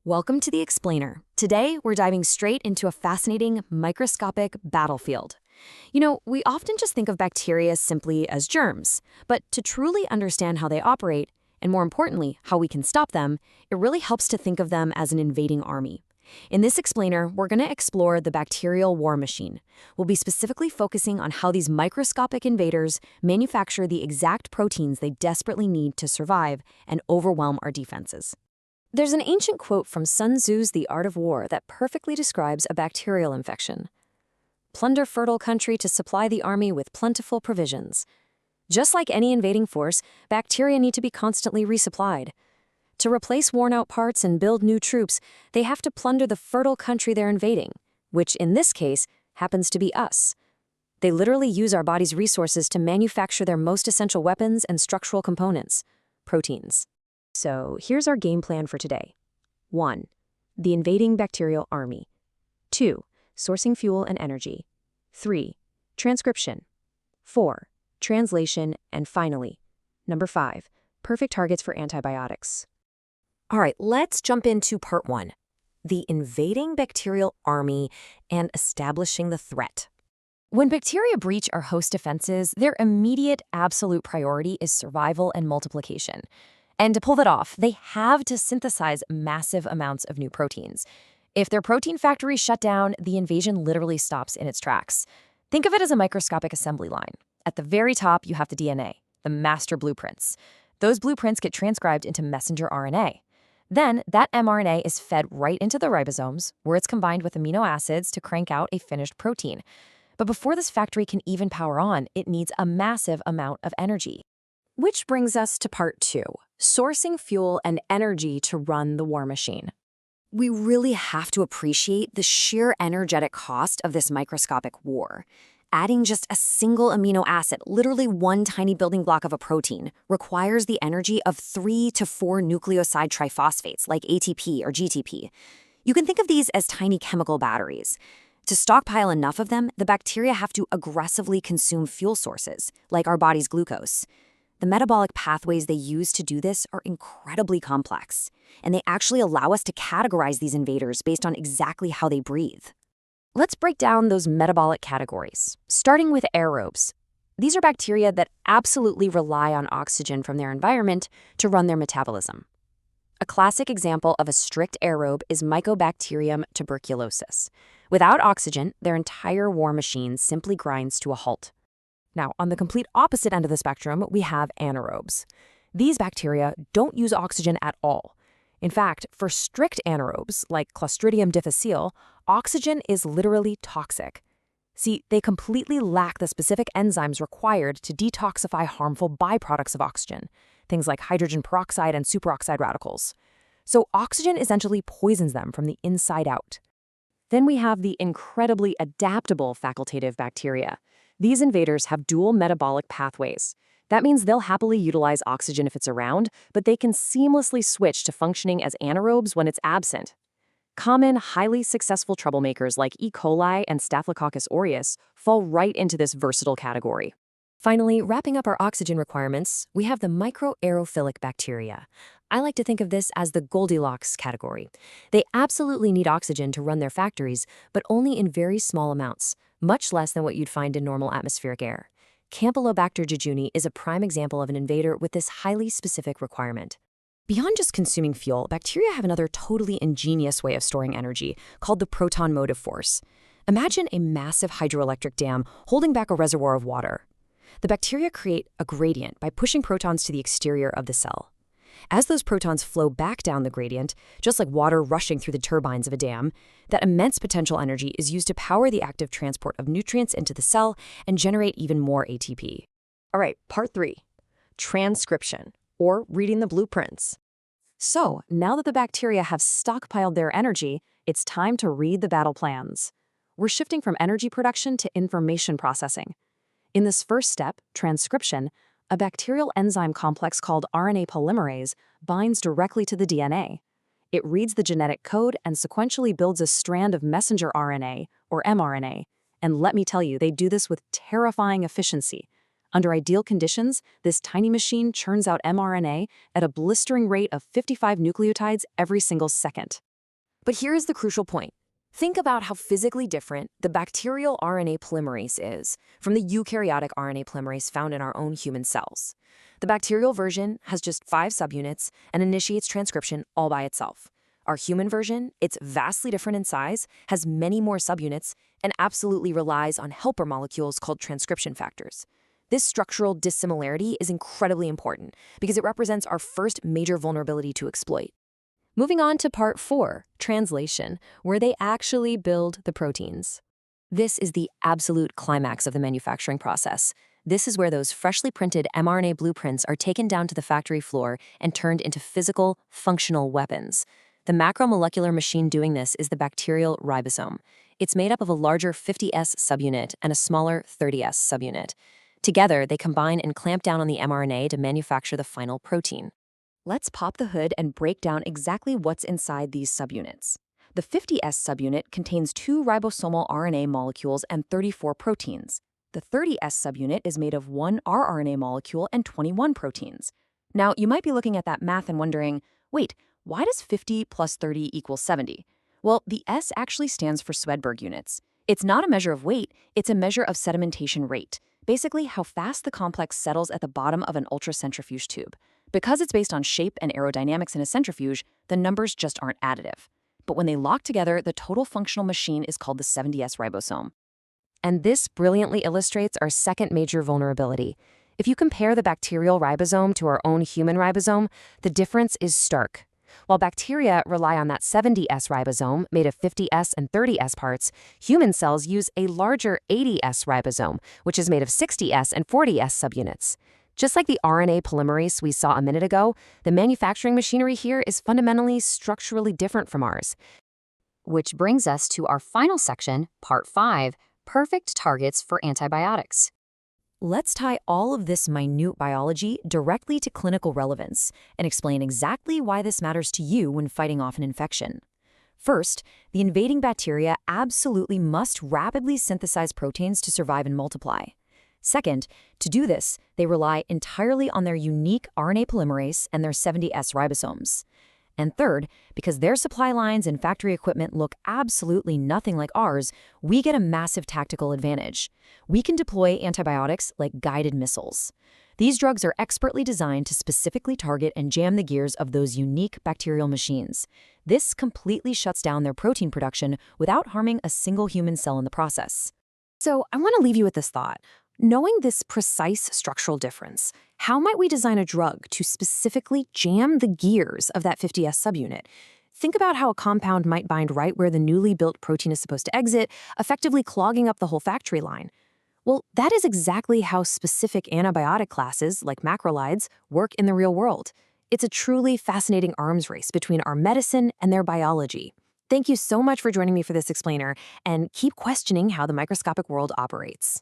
Welcome to The Explainer. Today, we're diving straight into a fascinating microscopic battlefield. We often just think of bacteria simply as germs, but to truly understand how they operate, and more importantly, how we can stop them, it really helps to think of them as an invading army. In this explainer, we're going to explore the bacterial war machine. We'll be specifically focusing on how these microscopic invaders manufacture the exact proteins they desperately need to survive and overwhelm our defenses. There's an ancient quote from Sun Tzu's The Art of War that perfectly describes a bacterial infection. Plunder fertile country to supply the army with plentiful provisions. Just like any invading force, bacteria need to be constantly resupplied. To replace worn-out parts and build new troops, they have to plunder the fertile country they're invading, which in this case happens to be us. They literally use our body's resources to manufacture their most essential weapons and structural components, proteins. So here's our game plan for today. 1. The invading bacterial army. 2. Sourcing fuel and energy. 3. Transcription. 4. Translation. And finally, number 5. Perfect targets for antibiotics. All right, let's jump into part 1. The invading bacterial army and establishing the threat. When bacteria breach our host defenses, their immediate absolute priority is survival and multiplication. And to pull that off, they have to synthesize massive amounts of new proteins. If their protein factories shut down, the invasion literally stops in its tracks. Think of it as a microscopic assembly line. At the very top, you have the DNA, the master blueprints. Those blueprints get transcribed into messenger RNA. Then, that mRNA is fed right into the ribosomes, where it's combined with amino acids to crank out a finished protein. But before this factory can even power on, it needs a massive amount of energy. Which brings us to part 2, sourcing fuel and energy to run the war machine. We really have to appreciate the sheer energetic cost of this microscopic war. Adding just a single amino acid, literally one tiny building block of a protein, requires the energy of 3 to 4 nucleoside triphosphates like ATP or GTP. You can think of these as tiny chemical batteries. To stockpile enough of them, the bacteria have to aggressively consume fuel sources, like our body's glucose. The metabolic pathways they use to do this are incredibly complex, and they actually allow us to categorize these invaders based on exactly how they breathe. Let's break down those metabolic categories, starting with aerobes. These are bacteria that absolutely rely on oxygen from their environment to run their metabolism. A classic example of a strict aerobe is Mycobacterium tuberculosis. Without oxygen, their entire war machine simply grinds to a halt. Now, on the complete opposite end of the spectrum, we have anaerobes. These bacteria don't use oxygen at all. In fact, for strict anaerobes, like Clostridium difficile, oxygen is literally toxic. See, they completely lack the specific enzymes required to detoxify harmful byproducts of oxygen, things like hydrogen peroxide and superoxide radicals. So oxygen essentially poisons them from the inside out. Then we have the incredibly adaptable facultative bacteria. These invaders have dual metabolic pathways. That means they'll happily utilize oxygen if it's around, but they can seamlessly switch to functioning as anaerobes when it's absent. Common, highly successful troublemakers like E. coli and Staphylococcus aureus fall right into this versatile category. Finally, wrapping up our oxygen requirements, we have the microaerophilic bacteria. I like to think of this as the Goldilocks category. They absolutely need oxygen to run their factories, but only in very small amounts, much less than what you'd find in normal atmospheric air. Campylobacter jejuni is a prime example of an invader with this highly specific requirement. Beyond just consuming fuel, bacteria have another totally ingenious way of storing energy, called the proton motive force. Imagine a massive hydroelectric dam holding back a reservoir of water. The bacteria create a gradient by pushing protons to the exterior of the cell. As those protons flow back down the gradient, just like water rushing through the turbines of a dam, that immense potential energy is used to power the active transport of nutrients into the cell and generate even more ATP. All right, part 3, transcription, or reading the blueprints. So, now that the bacteria have stockpiled their energy, it's time to read the battle plans. We're shifting from energy production to information processing. In this first step, transcription, a bacterial enzyme complex called RNA polymerase binds directly to the DNA. It reads the genetic code and sequentially builds a strand of messenger RNA, or mRNA. And let me tell you, they do this with terrifying efficiency. Under ideal conditions, this tiny machine churns out mRNA at a blistering rate of 55 nucleotides every single second. But here is the crucial point. Think about how physically different the bacterial RNA polymerase is from the eukaryotic RNA polymerase found in our own human cells. The bacterial version has just 5 subunits and initiates transcription all by itself. Our human version, it's vastly different in size, has many more subunits, and absolutely relies on helper molecules called transcription factors. This structural dissimilarity is incredibly important because it represents our first major vulnerability to exploit. Moving on to part 4, translation, where they actually build the proteins. This is the absolute climax of the manufacturing process. This is where those freshly printed mRNA blueprints are taken down to the factory floor and turned into physical, functional weapons. The macromolecular machine doing this is the bacterial ribosome. It's made up of a larger 50S subunit and a smaller 30S subunit. Together, they combine and clamp down on the mRNA to manufacture the final protein. Let's pop the hood and break down exactly what's inside these subunits. The 50S subunit contains 2 ribosomal RNA molecules and 34 proteins. The 30S subunit is made of 1 rRNA molecule and 21 proteins. Now, you might be looking at that math and wondering, wait, why does 50 plus 30 equal 70? Well, the S actually stands for Swedberg units. It's not a measure of weight, it's a measure of sedimentation rate, basically how fast the complex settles at the bottom of an ultracentrifuge tube. Because it's based on shape and aerodynamics in a centrifuge, the numbers just aren't additive. But when they lock together, the total functional machine is called the 70S ribosome. And this brilliantly illustrates our second major vulnerability. If you compare the bacterial ribosome to our own human ribosome, the difference is stark. While bacteria rely on that 70S ribosome, made of 50S and 30S parts, human cells use a larger 80S ribosome, which is made of 60S and 40S subunits. Just like the RNA polymerase we saw a minute ago, the manufacturing machinery here is fundamentally structurally different from ours. Which brings us to our final section, part 5, perfect targets for antibiotics. Let's tie all of this minute biology directly to clinical relevance and explain exactly why this matters to you when fighting off an infection. First, the invading bacteria absolutely must rapidly synthesize proteins to survive and multiply. Second, to do this, they rely entirely on their unique RNA polymerase and their 70S ribosomes. And third, because their supply lines and factory equipment look absolutely nothing like ours, we get a massive tactical advantage. We can deploy antibiotics like guided missiles. These drugs are expertly designed to specifically target and jam the gears of those unique bacterial machines. This completely shuts down their protein production without harming a single human cell in the process. So I want to leave you with this thought. Knowing this precise structural difference, how might we design a drug to specifically jam the gears of that 50S subunit? Think about how a compound might bind right where the newly built protein is supposed to exit, effectively clogging up the whole factory line. Well, that is exactly how specific antibiotic classes, like macrolides, work in the real world. It's a truly fascinating arms race between our medicine and their biology. Thank you so much for joining me for this explainer, and keep questioning how the microscopic world operates.